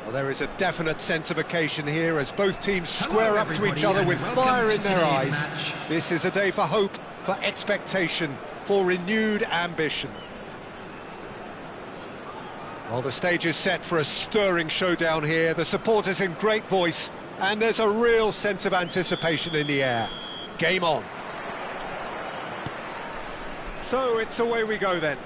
Well, there is a definite sense of occasion here as both teams square up to each other with fire in their eyes. This is a day for hope, for expectation, for renewed ambition. Well, the stage is set for a stirring showdown here. The supporters in great voice, and there's a real sense of anticipation in the air. Game on. So it's away we go then.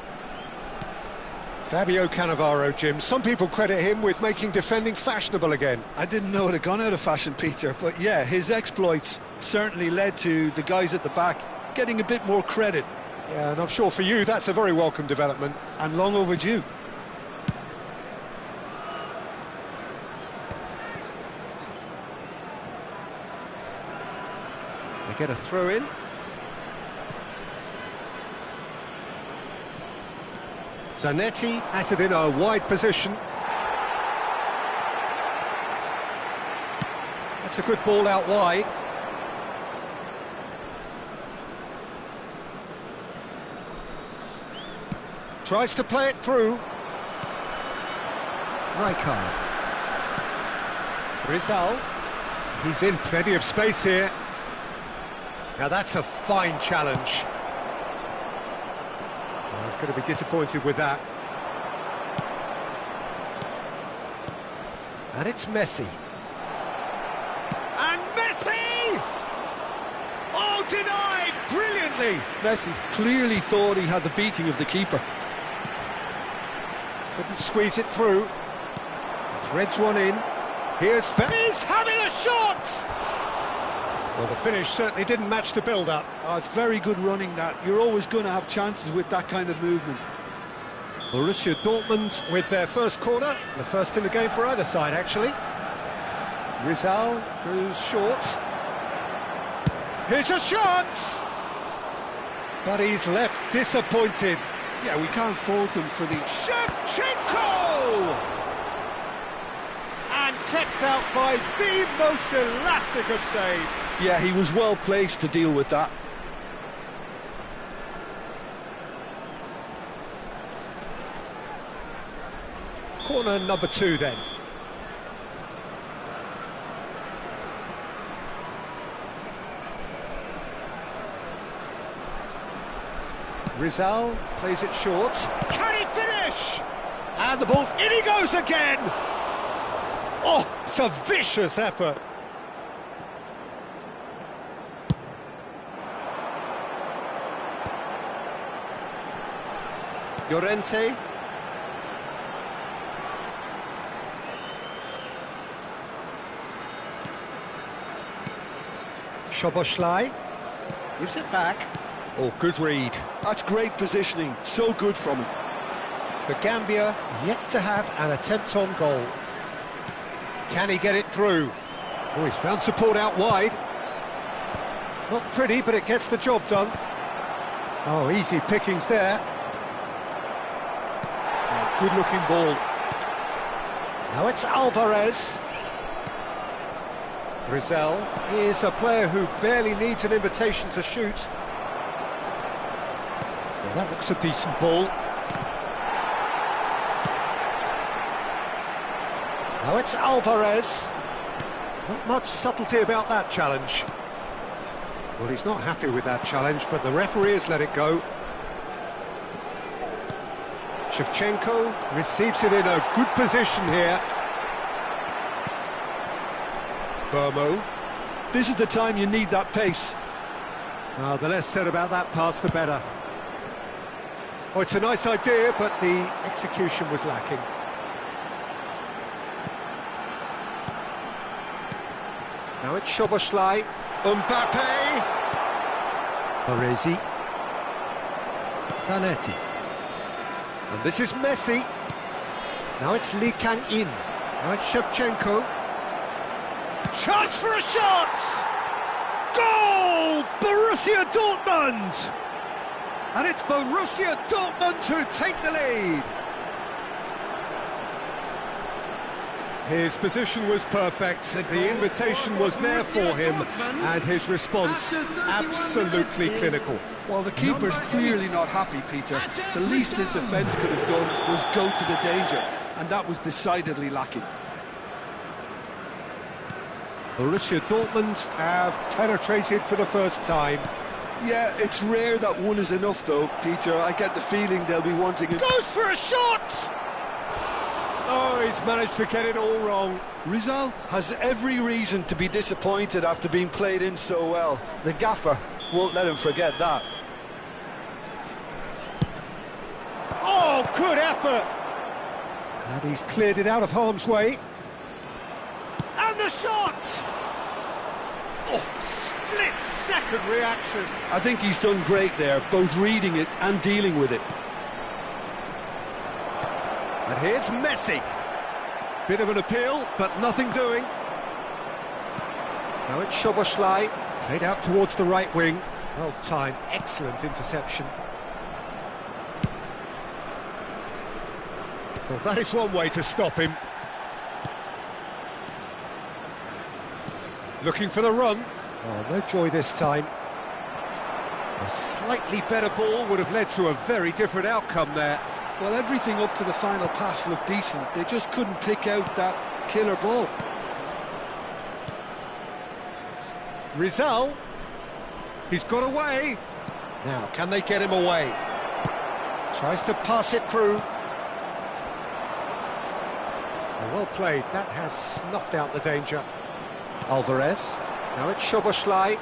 Fabio Cannavaro, Jim. Some people credit him with making defending fashionable again. I didn't know it had gone out of fashion, Peter, but yeah, his exploits certainly led to the guys at the back getting a bit more credit. Yeah, and I'm sure for you that's a very welcome development. And long overdue. They get a throw in. Zanetti has it in a wide position. That's a good ball out wide. Tries to play it through. Rijkaard. Rizal. He's in plenty of space here. Now that's a fine challenge. Well, he's going to be disappointed with that. And it's Messi. And Messi! Oh, denied brilliantly! Messi clearly thought he had the beating of the keeper. Couldn't squeeze it through. Threads one in. He's having a shot! Well, the finish certainly didn't match the build-up. Oh, it's very good running, that. You're always going to have chances with that kind of movement. Borussia Dortmund with their first corner, the first in the game for either side, actually. Rizal goes short. Here's a shot! But he's left disappointed. Yeah, we can't fault him for the... Shevchenko! And kept out by the most elastic of saves. Yeah, he was well placed to deal with that. Corner number 2 then. Rizal plays it short. Can he finish? And the ball, in he goes again! Oh, it's a vicious effort. Llorente. Szoboszlai gives it back. Oh, good read. That's great positioning, so good from him. The Gambia yet to have an attempt on goal. Can he get it through? Oh, he's found support out wide. Not pretty, but it gets the job done. Oh, easy pickings there. Oh, good-looking ball. Now it's Alvarez. Rizal is a player who barely needs an invitation to shoot. Well, that looks a decent ball. Now it's Alvarez. Not much subtlety about that challenge. Well, he's not happy with that challenge, but the referee has let it go. Shevchenko receives it in a good position here. Burmo. This is the time you need that pace. Oh, the less said about that pass, the better. Oh, it's a nice idea, but the execution was lacking. Now it's Szoboszlai. Mbappe. Baresi. Zanetti. And this is Messi. Now it's Lee Kang-in. Now it's Shevchenko. Chance for a shot! Goal! Borussia Dortmund! And it's Borussia Dortmund who take the lead. His position was perfect, the invitation was there for him, and his response absolutely clinical. Well, the keeper's clearly not happy, Peter. The least his defence could have done was go to the danger, and that was decidedly lacking. Borussia Dortmund have penetrated for the first time. Yeah, it's rare that one is enough, though, Peter. I get the feeling they'll be wanting it. Goes for a shot! Oh, he's managed to get it all wrong. Rizal has every reason to be disappointed after being played in so well. The gaffer won't let him forget that. Oh, good effort! And he's cleared it out of harm's way. And the shot! Oh, split-second reaction. I think he's done great there, both reading it and dealing with it. And here's Messi. Bit of an appeal, but nothing doing. Now it's Szoboszlai, played out towards the right wing. Well timed, excellent interception. Well, that is one way to stop him. Looking for the run. Oh, no joy this time. A slightly better ball would have led to a very different outcome there. Well, everything up to the final pass looked decent. They just couldn't pick out that killer ball. Rizal. He's got away. Now, can they get him away? Tries to pass it through. Well played. That has snuffed out the danger. Alvarez. Now it's Szoboszlai.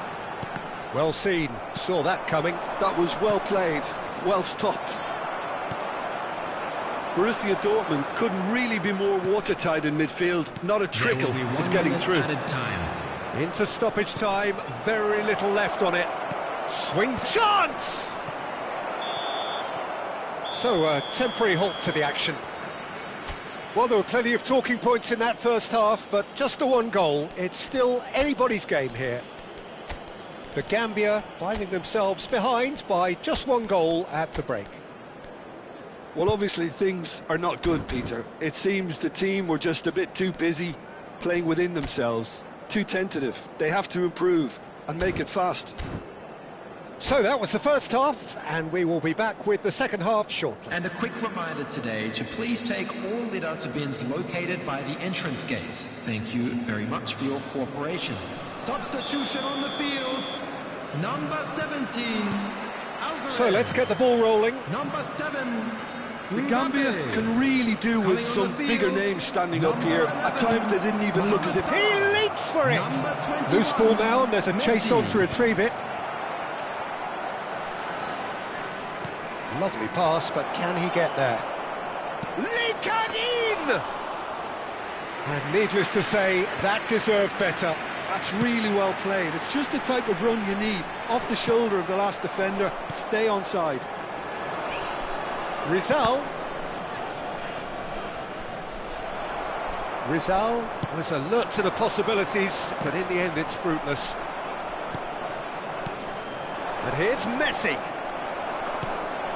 Well seen. Saw that coming. That was well played. Well stopped. Borussia Dortmund couldn't really be more watertight in midfield. Not a trickle is getting through. Into stoppage time, very little left on it. Swings, chance! So, a temporary halt to the action. Well, there were plenty of talking points in that first half, but just the one goal. It's still anybody's game here. The Gambia finding themselves behind by just one goal at the break. Well, obviously things are not good, Peter. It seems the team were just a bit too busy playing within themselves, too tentative. They have to improve and make it fast. So that was the first half, and we will be back with the second half shortly. And a quick reminder today to please take all litter bins located by the entrance gates. Thank you very much for your cooperation. Substitution on the field, number 17, Alvarez. So let's get the ball rolling. Number 7, The Gambia can really do with some bigger names standing up here. At times they didn't even look as if... He leaps for it! Loose ball now, and there's a chase on to retrieve it. Lovely pass, but can he get there? Lee Kang-in! And needless to say, that deserved better. That's really well played. It's just the type of run you need. Off the shoulder of the last defender, stay onside. Rizal was alert to the possibilities, but in the end it's fruitless. And here's Messi.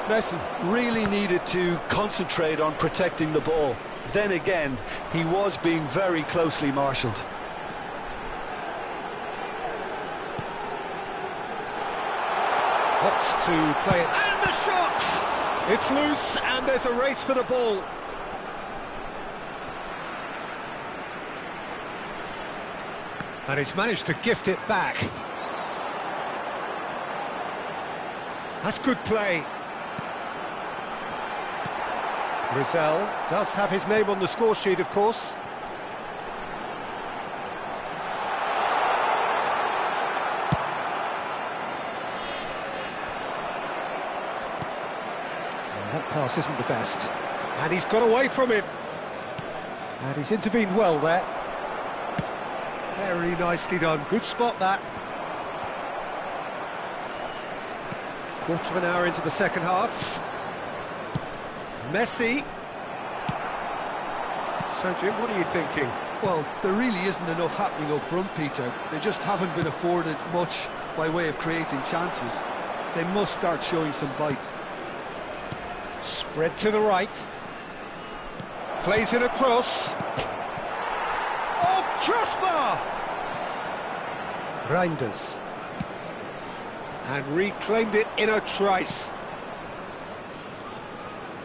Messi really needed to concentrate on protecting the ball. Then again, he was being very closely marshalled. Opts to play it, and the shot! It's loose, and there's a race for the ball. And he's managed to gift it back. That's good play. Rizal does have his name on the score sheet, of course. That pass isn't the best. And he's got away from him. And he's intervened well there. Very nicely done. Good spot, that. Quarter of an hour into the second half. Messi. So, Jim, what are you thinking? Well, there really isn't enough happening up front, Peter. They just haven't been afforded much by way of creating chances. They must start showing some bite. Spread to the right. Plays it across. Oh, crossbar! Reinders. And reclaimed it in a trice.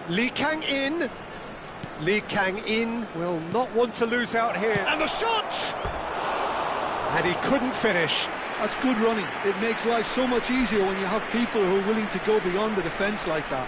Lee Kang-in. Lee Kang-in will not want to lose out here. And the shot! And he couldn't finish. That's good running. It makes life so much easier when you have people who are willing to go beyond the defence like that.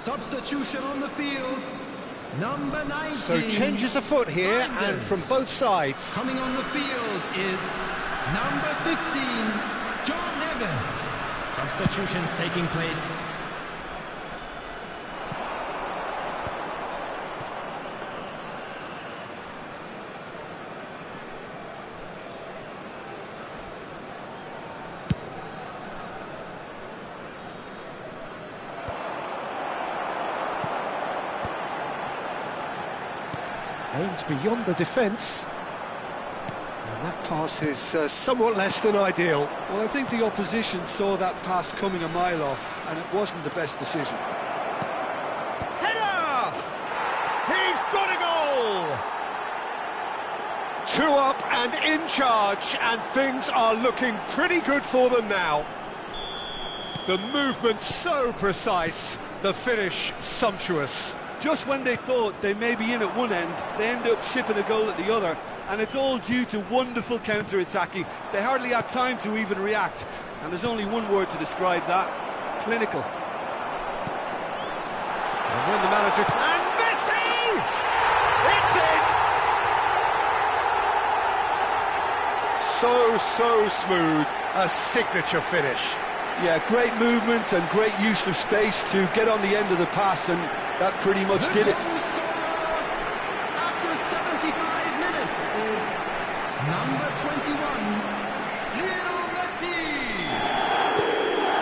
Substitution on the field, number 19. So changes afoot here, and from both sides. Coming on the field is number 15, John Evans. Substitutions taking place. Aimed beyond the defence. And that pass is somewhat less than ideal. Well, I think the opposition saw that pass coming a mile off, and it wasn't the best decision. Header! He's got a goal! 2 up and in charge, and things are looking pretty good for them now. The movement so precise, the finish sumptuous. Just when they thought they may be in at one end, they end up shipping a goal at the other, and it's all due to wonderful counter-attacking. They hardly had time to even react, and there's only one word to describe that: clinical. And when the manager... And Messi! It's in! So smooth, a signature finish. Yeah, great movement and great use of space to get on the end of the pass, and that pretty much did it. After 75 minutes is number 21, Lionel Messi.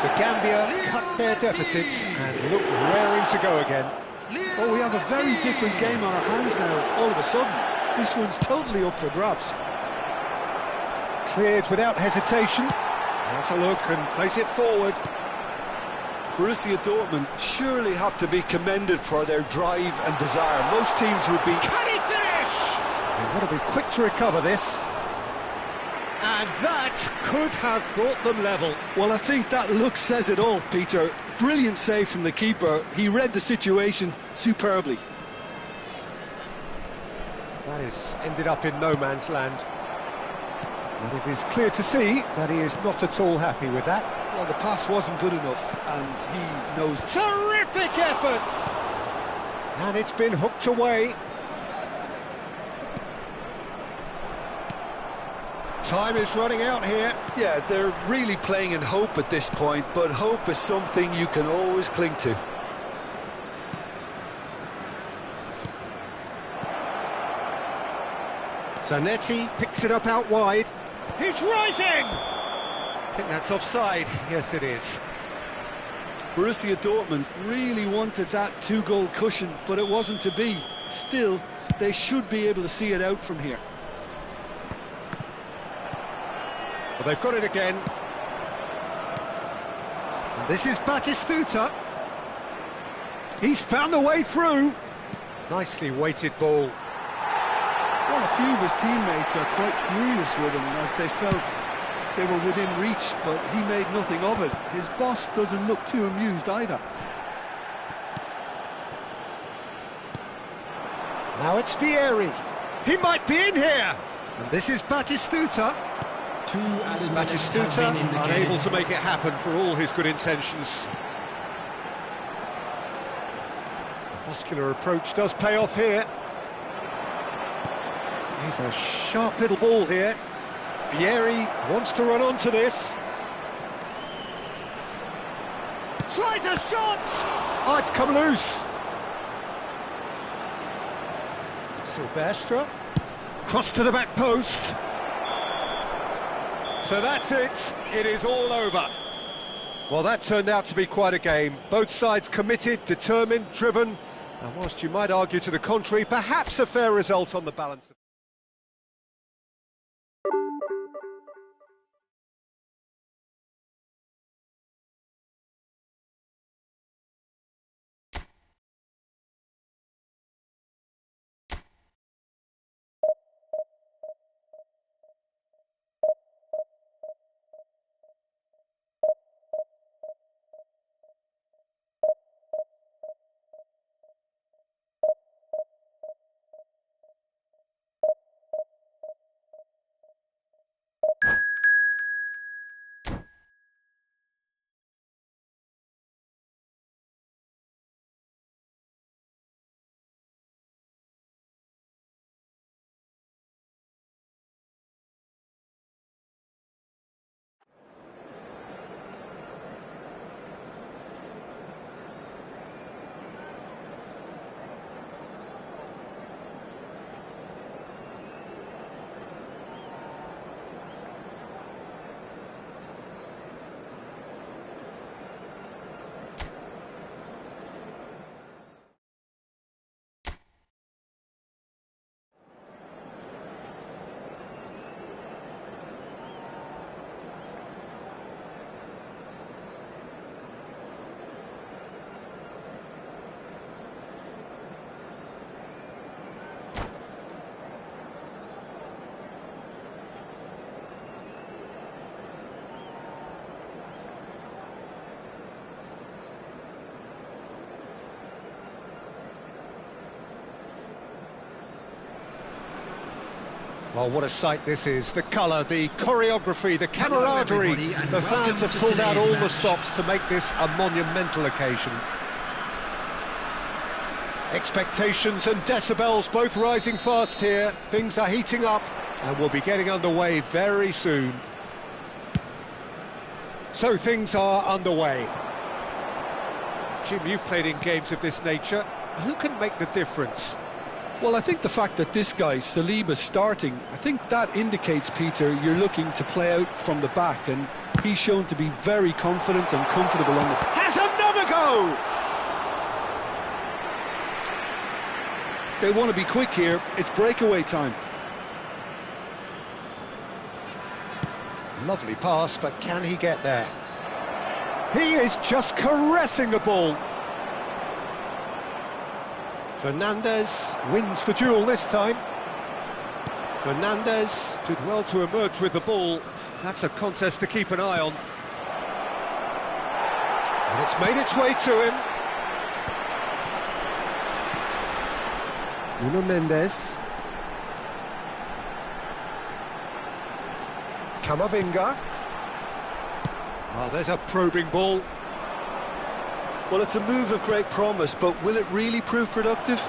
The Gambia cut their deficits and look raring to go again. Oh, we have a very different game on our hands now, all of a sudden. This one's totally up for grabs. Cleared without hesitation. Has a look and place it forward. Borussia Dortmund surely have to be commended for their drive and desire. Most teams would be... Can he finish? They've got to be quick to recover this. And that could have brought them level. Well, I think that look says it all, Peter. Brilliant save from the keeper. He read the situation superbly. That is ended up in no man's land. And it is clear to see that he is not at all happy with that. Well, the pass wasn't good enough, and he knows... Terrific effort! And it's been hooked away. Time is running out here. Yeah, they're really playing in hope at this point, but hope is something you can always cling to. Zanetti picks it up out wide. He's rising! I think that's offside. Yes, it is. Borussia Dortmund really wanted that two-goal cushion, but it wasn't to be. Still, they should be able to see it out from here. Well, they've got it again. And this is Batistuta. He's found the way through. Nicely weighted ball. Well, a few of his teammates are quite furious with him as they felt they were within reach, but he made nothing of it. His boss doesn't look too amused either. Now it's Vieri. He might be in here. And this is Batistuta. Batistuta unable to make it happen for all his good intentions. The muscular approach does pay off here. He's a sharp little ball here. Vieri wants to run onto this. Tries a shot! Oh, it's come loose. Silvestre. Cross to the back post. So that's it. It is all over. Well, that turned out to be quite a game. Both sides committed, determined, driven. And whilst you might argue to the contrary, perhaps a fair result on the balance. Well, what a sight this is. The colour, the choreography, the camaraderie. The fans have pulled out all the stops to make this a monumental occasion. Expectations and decibels both rising fast here. Things are heating up and we'll be getting underway very soon. So things are underway. Jim, you've played in games of this nature. Who can make the difference? Well, I think the fact that this guy, Saliba's starting, I think that indicates, Peter, you're looking to play out from the back, and he's shown to be very confident and comfortable on the... Has another go! They want to be quick here. It's breakaway time. Lovely pass, but can he get there? He is just caressing the ball. Fernandez wins the duel this time. Fernandez did well to emerge with the ball. That's a contest to keep an eye on. And it's made its way to him. Nuno Mendes. Camavinga. Oh, there's a probing ball. Well, it's a move of great promise, but will it really prove productive?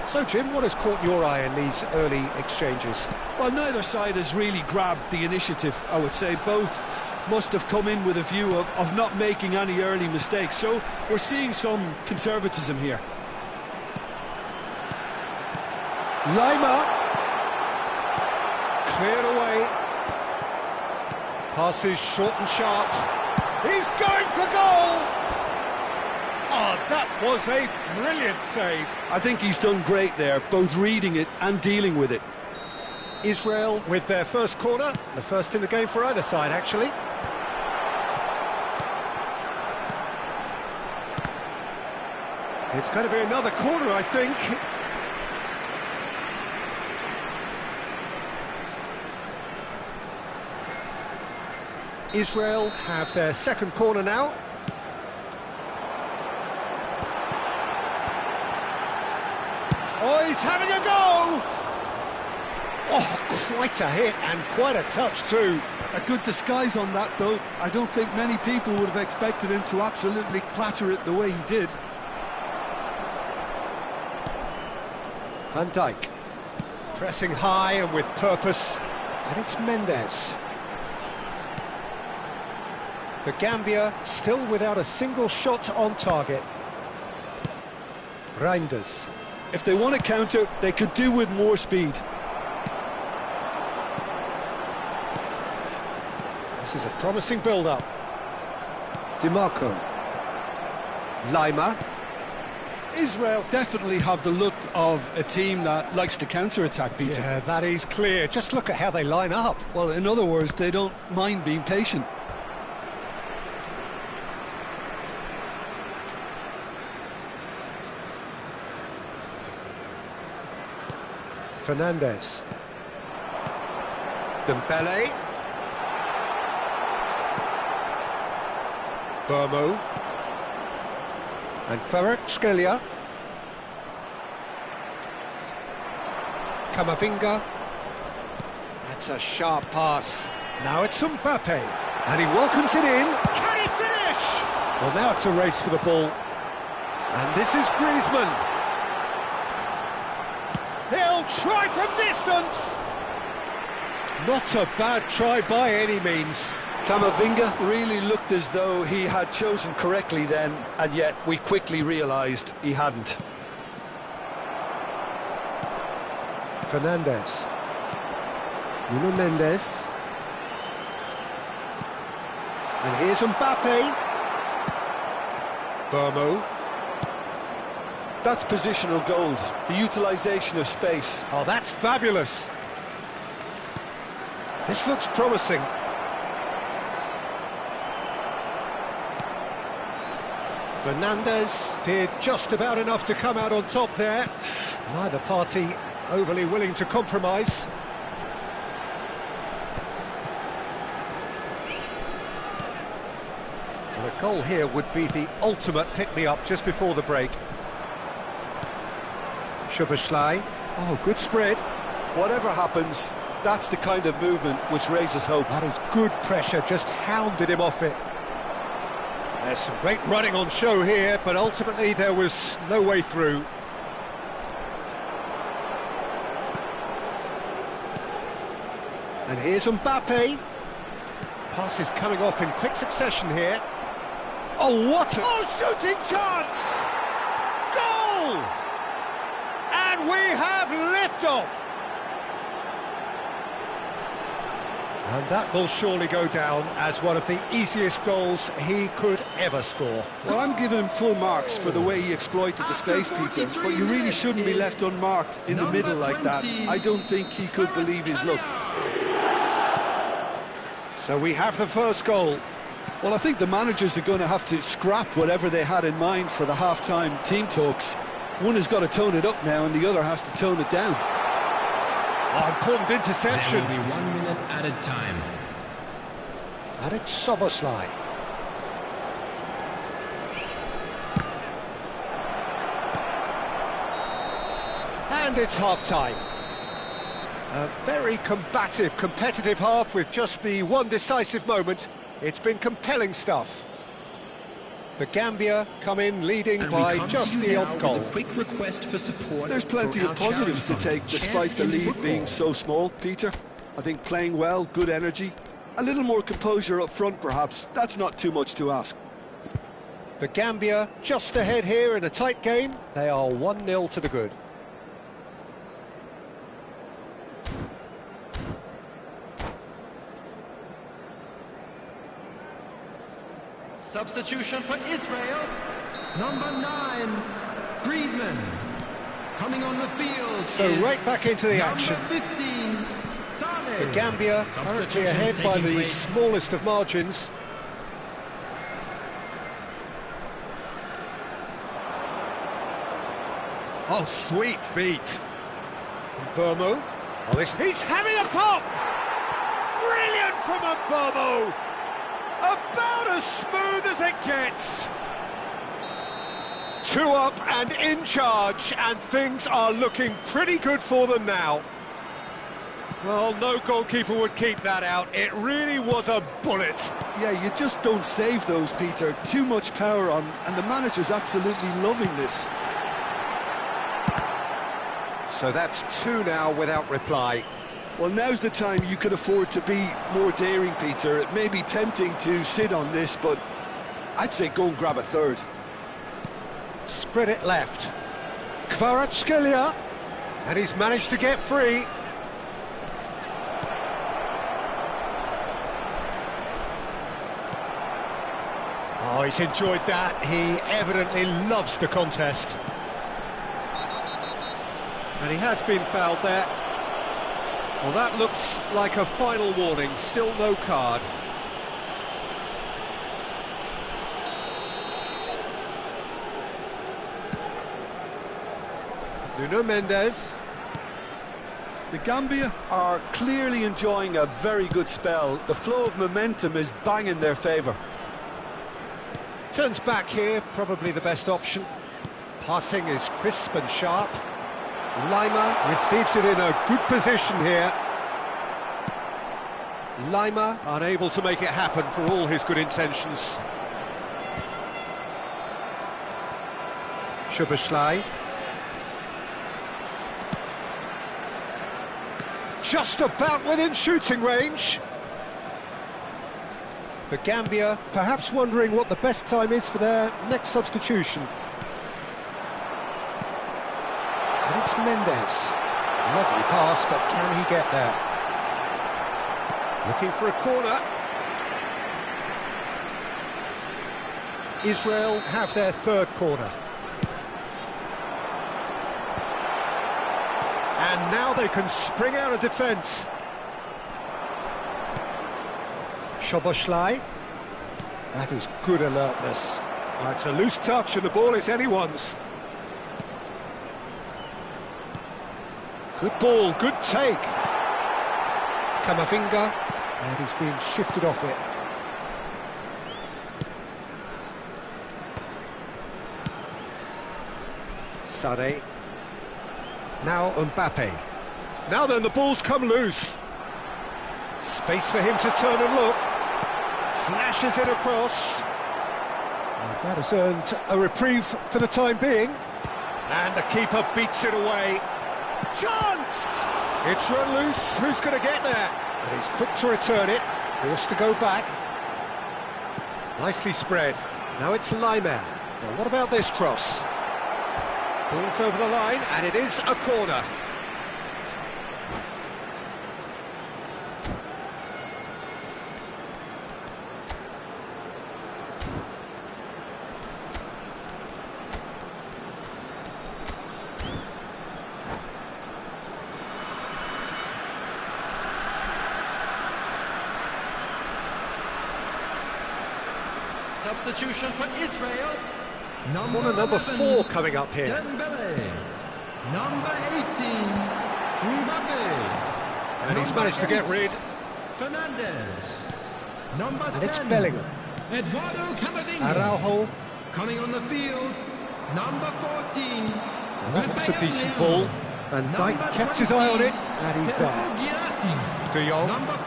So, Jim, what has caught your eye in these early exchanges? Well, neither side has really grabbed the initiative, I would say. Both must have come in with a view of not making any early mistakes, so we're seeing some conservatism here. Lima. Cleared away. Passes short and sharp. He's going for goal! Oh, that was a brilliant save. I think he's done great there, both reading it and dealing with it. Israel with their first corner, the first in the game for either side, actually. It's going to be another corner, I think. Israel have their second corner now. Oh, he's having a go! Oh, quite a hit and quite a touch too. A good disguise on that, though. I don't think many people would have expected him to absolutely clatter it the way he did. Van Dijk. Pressing high and with purpose. And it's Mendes. The Gambia still without a single shot on target. Reinders. If they want to counter, they could do with more speed. This is a promising build-up. DiMarco. Lima. Israel definitely have the look of a team that likes to counter-attack, Peter. Yeah, that is clear. Just look at how they line up. Well, in other words, they don't mind being patient. Fernandez. Dembele. Burmo. And Kvaratskhelia. Camavinga. That's a sharp pass. Now it's Mbappe. And he welcomes it in. Can he finish? Well, now it's a race for the ball. And this is Griezmann. He'll try from distance. Not a bad try by any means. Camavinga really looked as though he had chosen correctly then, and yet we quickly realised he hadn't. Fernandez. Nuno Mendes. And here's Mbappe. Burmo. That's positional gold, the utilisation of space. Oh, that's fabulous. This looks promising. Fernandez did just about enough to come out on top there. Neither party overly willing to compromise. Well, a goal here would be the ultimate pick-me-up just before the break. Szoboszlai. Oh, good spread. Whatever happens, that's the kind of movement which raises hope. That is good pressure, just hounded him off it. There's some great running on show here, but ultimately there was no way through. And here's Mbappe. Pass is coming off in quick succession here. Oh, what a... Oh, shooting chance! Goal! And we have liftoff! And that will surely go down as one of the easiest goals he could ever score. Well, I'm giving him full marks for the way he exploited the space, Peter, but you really shouldn't be left unmarked in the middle like that. I don't think he could believe his luck. So we have the first goal. Well, I think the managers are going to have to scrap whatever they had in mind for the half-time team talks. One has got to tone it up now and the other has to tone it down. Oh, important interception. There will be 1 minute added time. And it's Szoboszlai. And it's half-time. A very combative, competitive half with just the one decisive moment. It's been compelling stuff. The Gambia come in leading by just the odd goal. Quick request for support. There's plenty of positives to take despite the lead being so small, Peter. I think playing well, good energy, a little more composure up front perhaps, that's not too much to ask. The Gambia just ahead here in a tight game. They are 1-0 to the good. Substitution for Israel. Number 9, Griezmann. Coming on the field. So right back into the action. Number 15, Sane. The Gambia currently ahead by the smallest of margins. Oh, sweet feet. Mbeumo. Oh, he's having a pop! Brilliant from Mbeumo! About as smooth as it gets. 2 up and in charge, and things are looking pretty good for them now. Well, no goalkeeper would keep that out. It really was a bullet. Yeah, you just don't save those, Peter. Too much power on, and the manager's absolutely loving this. So that's 2 now without reply. Well, now's the time you could afford to be more daring, Peter. It may be tempting to sit on this, but I'd say go and grab a third. Spread it left. Kvaratskhelia, and he's managed to get free. Oh, he's enjoyed that. He evidently loves the contest. And he has been fouled there. Well, that looks like a final warning, still no card. Nuno Mendes. The Gambia are clearly enjoying a very good spell. The flow of momentum is bang in their favour. Turns back here, probably the best option. Passing is crisp and sharp. Lima receives it in a good position here. Lima unable to make it happen for all his good intentions. Szoboszlai. Just about within shooting range. The Gambia perhaps wondering what the best time is for their next substitution. And it's Mendes. Lovely pass, but can he get there? Looking for a corner. Israel have their third corner. And now they can spring out of defence. Szoboszlai. That is good alertness. Oh, it's a loose touch and the ball is anyone's. Good ball, good take. Kamavinga, and he's being shifted off it. Sane. Now Mbappe. Now then, the ball's come loose. Space for him to turn and look. Flashes it across. And that has earned a reprieve for the time being. And the keeper beats it away. Chance! It's run loose. Who's going to get there? And he's quick to return it. Forced to go back. Nicely spread. Now it's Laimer. Now what about this cross? Ball's over the line, and it is a corner. Substitution for Israel. Corner number 4 coming up here. Dembele. Number 18, Mbappe. And he's managed to get rid. Fernandez. Number 10. And it's Bellingham. Eduardo Camavinga. Araujo. Coming on the field, number 14. And that looks a decent ball. Van Dijk kept his eye on it, and he's there. De Jong. Number 4,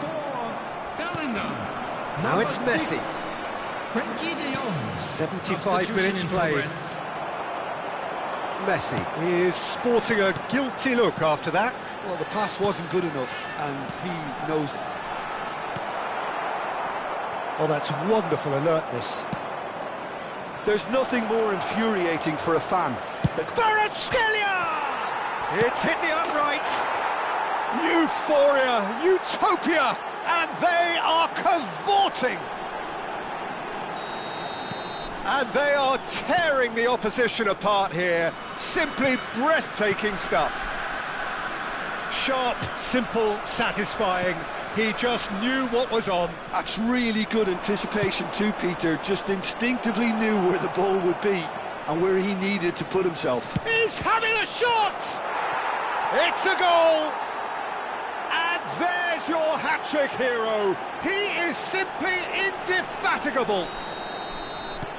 Bellingham. Now it's Messi. Frenkie de Jong. 75 minutes played. Messi is sporting a guilty look after that. Well, the pass wasn't good enough, and he knows it. Oh, that's wonderful alertness. There's nothing more infuriating for a fan than... Kvaratskhelia! It's hit the upright. Euphoria, utopia, and they are cavorting. And they are tearing the opposition apart here. Simply breathtaking stuff. Sharp, simple, satisfying. He just knew what was on. That's really good anticipation too, Peter. Just instinctively knew where the ball would be and where he needed to put himself. He's having a shot! It's a goal! And there's your hat-trick hero. He is simply indefatigable.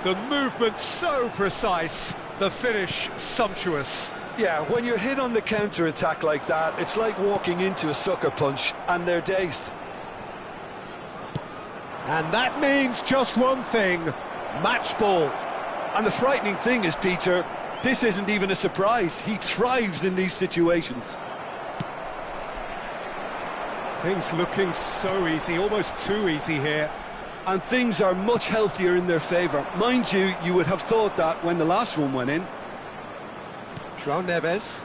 The movement so precise, the finish sumptuous. Yeah, when you're hit on the counter-attack like that, it's like walking into a sucker punch, and they're dazed. And that means just one thing, match ball. And the frightening thing is, Peter, this isn't even a surprise. He thrives in these situations. Things looking so easy, almost too easy here. And things are much healthier in their favour. Mind you, you would have thought that when the last one went in. João Neves.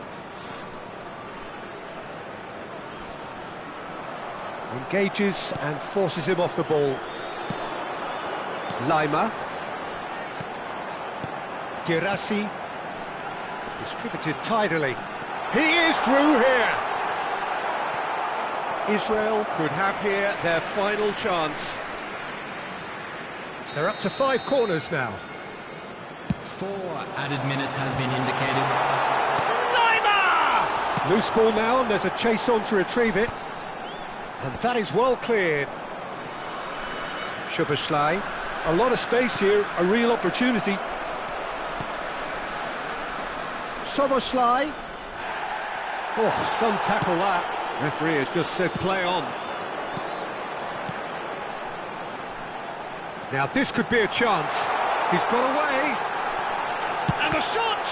Engages and forces him off the ball. Laimer. Girassi. Distributed tidily. He is through here. Israel could have here their final chance. They're up to 5 corners now. 4 added minutes has been indicated. Laimer! Loose ball now, and there's a chase on to retrieve it. And that is well cleared. Szoboszlai. A lot of space here, a real opportunity. Szoboszlai. Oh, some tackle that. Referee has just said play on. Now this could be a chance. He's got away. And the shot!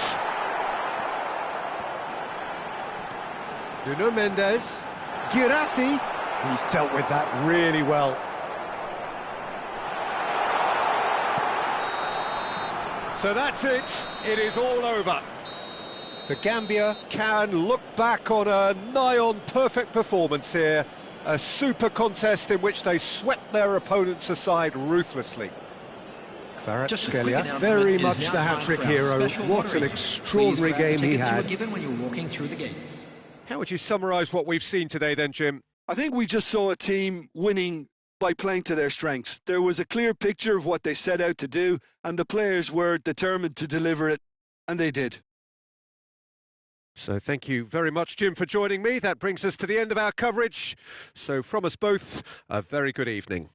Nuno Mendes. Girassi. He's dealt with that really well. So that's it. It is all over. The Gambia can look back on a nigh-on perfect performance here. A super contest in which they swept their opponents aside ruthlessly. Kvaratskhelia, very much the hat-trick hero. What an extraordinary game he had. How would you summarise what we've seen today then, Jim? I think we just saw a team winning by playing to their strengths. There was a clear picture of what they set out to do, and the players were determined to deliver it, and they did. So thank you very much, Jim, for joining me. That brings us to the end of our coverage. So from us both, a very good evening.